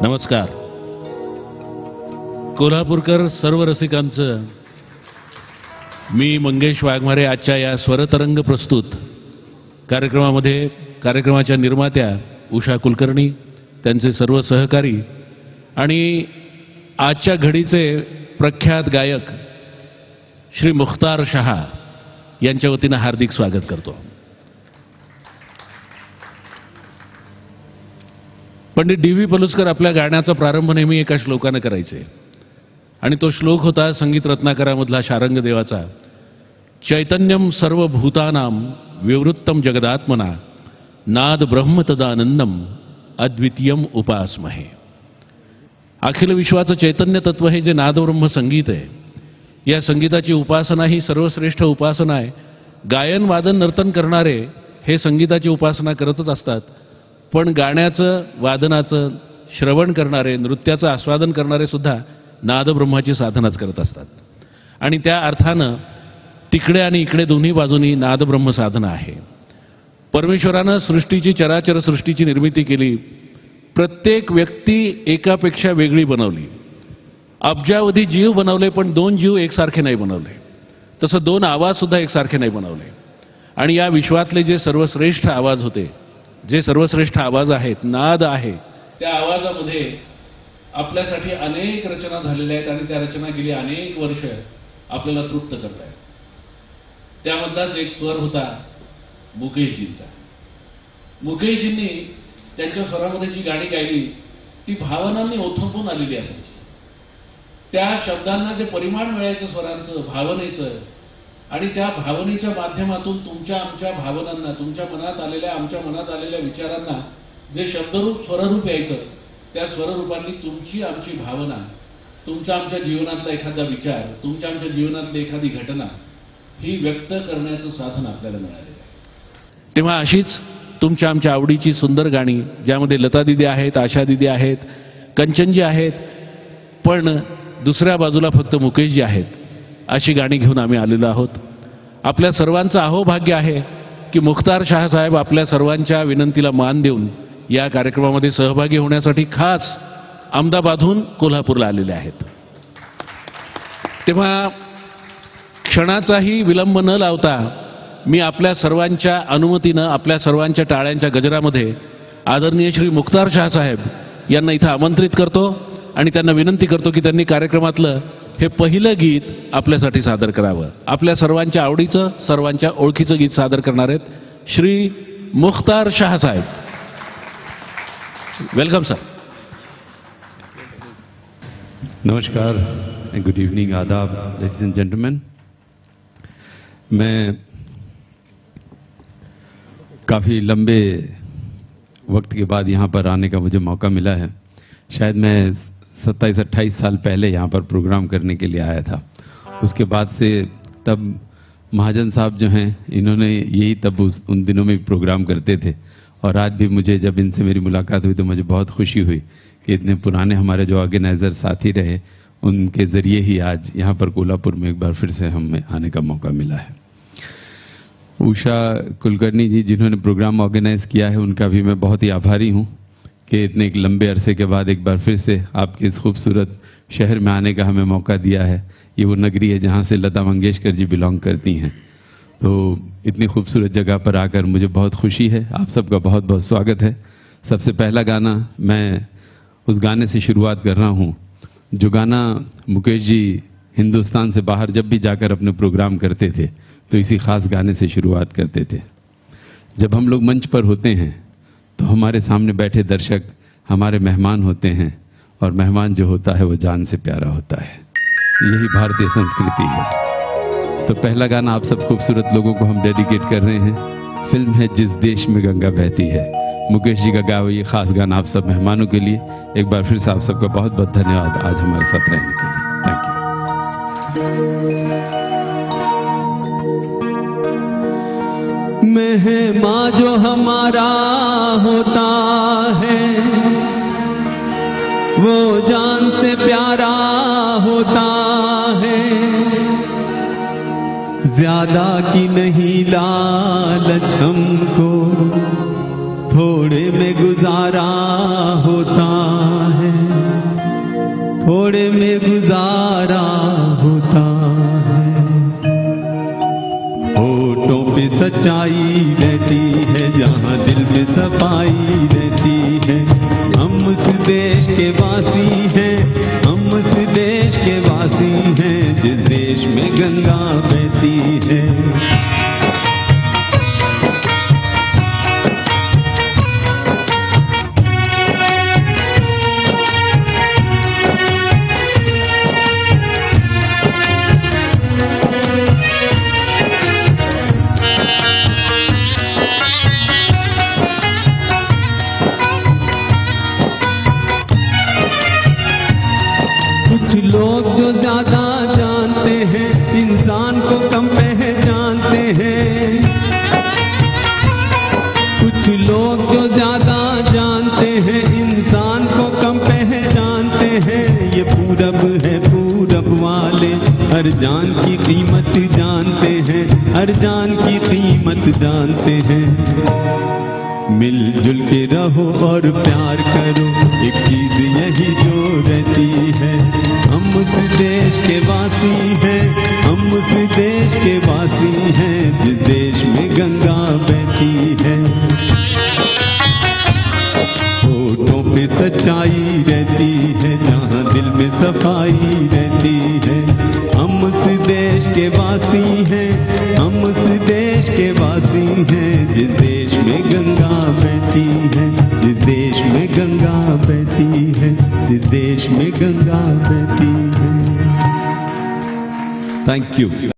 नमस्कार. कोल्हापूरकर सर्व रसिकांचं मी मंगेश वाघमारे आजच्या या स्वरतरंग प्रस्तुत कार्यक्रमामध्ये कार्यक्रमाच्या निर्मात्या उषा कुलकर्णी, त्यांचे सर्व सहकारी आणि आजच्या घडीचे प्रख्यात गायक श्री मुख्तार शहा यांच्या वतीनं हार्दिक स्वागत करतो. पंडित डी.व्ही. पलुसकर आपल्या गाण्याचा प्रारंभ नेहमी एका श्लोकानं करायचे आणि तो श्लोक होता संगीत रत्नाकरामधला शारंग देवाचा, चैतन्यम सर्वभूतानां विवृत्तम जगदात्मना नाद ब्रह्म तदानंदम अद्वितीयम उपासमहे. अखिल विश्वाचं चैतन्य तत्व हे जे नादब्रह्म संगीत आहे, या संगीताची उपासना ही सर्वश्रेष्ठ उपासना आहे. गायन वादन नर्तन करणारे हे संगीताची उपासना करतच असतात, पण गाण्याचं वादनाचं श्रवण करणारे, नृत्याचं आस्वादन करणारे सुद्धा नादब्रह्माची साधनाच करत असतात. आणि त्या अर्थानं तिकडे आणि इकडे दोन्ही बाजूनी नादब्रह्म साधना आहे. परमेश्वरानं सृष्टीची, चराचर सृष्टीची निर्मिती केली. प्रत्येक व्यक्ती एकापेक्षा वेगळी बनवली. अब्जावधी जीव बनवले, पण दोन जीव एकसारखे नाही बनवले. तसं दोन आवाज सुद्धा एकसारखे नाही बनवले. आणि या विश्वातले जे सर्वश्रेष्ठ आवाज होते, जे सर्वश्रेष्ठ आवाज आहेत, नाद आहे, त्या आवाजामध्ये आपल्यासाठी अनेक रचना झालेल्या आहेत आणि त्या रचना गेली अनेक वर्ष आपल्याला तृप्त करत आहेत. त्यामधलाच एक स्वर होता मुकेशजींचा. मुकेशजींनी त्यांच्या स्वरामध्ये जी गाणी गायली ती भावनांनी ओथंबून आलेली असायची. त्या शब्दांना जे परिमाण मिळायचं स्वरांचं, भावनेचं, आणि त्या भावनेच्या माध्यमातून तुमच्या आमच्या भावनांना, तुमच्या मनात आलेल्या, आमच्या मनात आलेल्या विचारांना जे शब्दरूप स्वररूप यायचं, त्या स्वररूपांनी तुमची आमची भावना, तुमच्या आमच्या जीवनातला एखादा विचार, तुमच्या आमच्या जीवनातली एखादी घटना ही व्यक्त करण्याचं साधन आपल्याला मिळालेलं आहे. तेव्हा अशीच तुमच्या आमच्या आवडीची सुंदर गाणी, ज्यामध्ये लता दिदी आहेत, आशा दिदी आहेत, कंचनजी आहेत, पण दुसऱ्या बाजूला फक्त मुकेशजी आहेत, अशी गाणी घेऊन आम्ही आलेलो आहोत. आपल्या सर्वांचं अहोभाग्य आहे की मुख्तार शहा साहेब आपल्या सर्वांच्या विनंतीला मान देऊन या कार्यक्रमामध्ये सहभागी होण्यासाठी खास अहमदाबादहून कोल्हापूरला आलेले आहेत. तेव्हा क्षणाचाही विलंब न लावता मी आपल्या सर्वांच्या अनुमतीनं, आपल्या सर्वांच्या टाळ्यांच्या गजरामध्ये आदरणीय श्री मुख्तार शहा साहेब यांना इथं आमंत्रित करतो आणि त्यांना विनंती करतो की त्यांनी कार्यक्रमातलं हे पहिलं गीत आपल्यासाठी सादर करावं. आपल्या सर्वांच्या आवडीचं, सर्वांच्या ओळखीचं गीत सादर करणार आहेत श्री मुख्तार शहा साहेब. Welcome sir. नमस्कार, गुड इवनिंग, आदाब लेडीज एंड जेंटलमैन. मैं काफ़ी लंबे वक्त के बाद यहाँ पर आने का मुझे मौका मिला है. शायद मैं 27-28 साल पहले यहाँ पर प्रोग्राम करने के लिए आया था. उसके बाद से तब महाजन साहब जो हैं, इन्होंने यही तब उन दिनों में प्रोग्राम करते थे. और आज भी मुझे जब इनसे मेरी मुलाकात हुई तो मुझे बहुत खुशी हुई कि इतने पुराने हमारे जो ऑर्गेनाइजर साथी रहे उनके जरिए ही आज यहाँ पर कोल्हापुर में एक बार फिर से हमें आने का मौका मिला है। उषा कुलकर्णी जी जिन्होंने प्रोग्राम ऑर्गेनाइज किया है, उनका भी मैं बहुत ही आभारी हूँ कि इतने एक लंबे अरसे के बाद एक बार फिर से आपके इस खूबसूरत शहर में आने का हमें मौका दिया है। ये वो नगरी है जहाँ से लता मंगेशकर जी बिलोंग करती हैं, तो इतनी खूबसूरत जगह पर आकर मुझे बहुत खुशी है। आप सबका बहुत बहुत स्वागत है। सबसे पहला गाना मैं उस गाने से शुरुआत कर रहा हूँ जो गाना मुकेश जी हिंदुस्तान से बाहर जब भी जाकर अपने प्रोग्राम करते थे तो इसी खास गाने से शुरुआत करते थे। जब हम लोग मंच पर होते हैं तो हमारे सामने बैठे दर्शक हमारे मेहमान होते हैं और मेहमान जो होता है वो जान से प्यारा होता है। यही भारतीय संस्कृति है। तो पहला गाना आप सब खूबसूरत लोगों को हम डेडिकेट कर रहे हैं। फिल्म है जिस देश में गंगा बहती है। मुकेश जी का गाया हुआ ये खास गाना आप सब मेहमानों के लिए। एक बार फिर से आप सबका बहुत बहुत धन्यवाद आज हमारे साथ रहने के लिए। Thank you. मेहमान जो हमारा होता है वो जान से प्यारा होता है। ज्यादा की नहीं लालच हमको, थोड़े में गुजारा होता है, थोड़े में गुजारा होता है। होठों पे सच्चाई रहती है जहाँ दिल में सफाई रहती है। हम उस देश के वासी हैं, हम उस देश के वासी हैं जिस देश में गंगा बहती है। कुछ लोग जो ज्यादा जानते हैं इंसान को कम पहचानते हैं। कुछ लोग जो ज्यादा जानते हैं इंसान को कम पहचानते हैं। ये पूरब है, पूरब वाले हर जान की कीमत जानते हैं, हर जान की कीमत जानते हैं। मिलजुल के रहो और प्यार करो, एक चीज यही जो रहती है। हम उस देश के वासी हैं, हम उस देश के वासी हैं जिस देश में गंगा बहती है। होठों पे सच्चाई रहती है जहाँ दिल में सफाई रहती है। हम उस देश के वासी हैं, हम उस देश के वासी हैं जिस देश में गंगा बहती है, जिस देश में गंगा बहती है, जिस देश में गंगा बहती है। Thank you.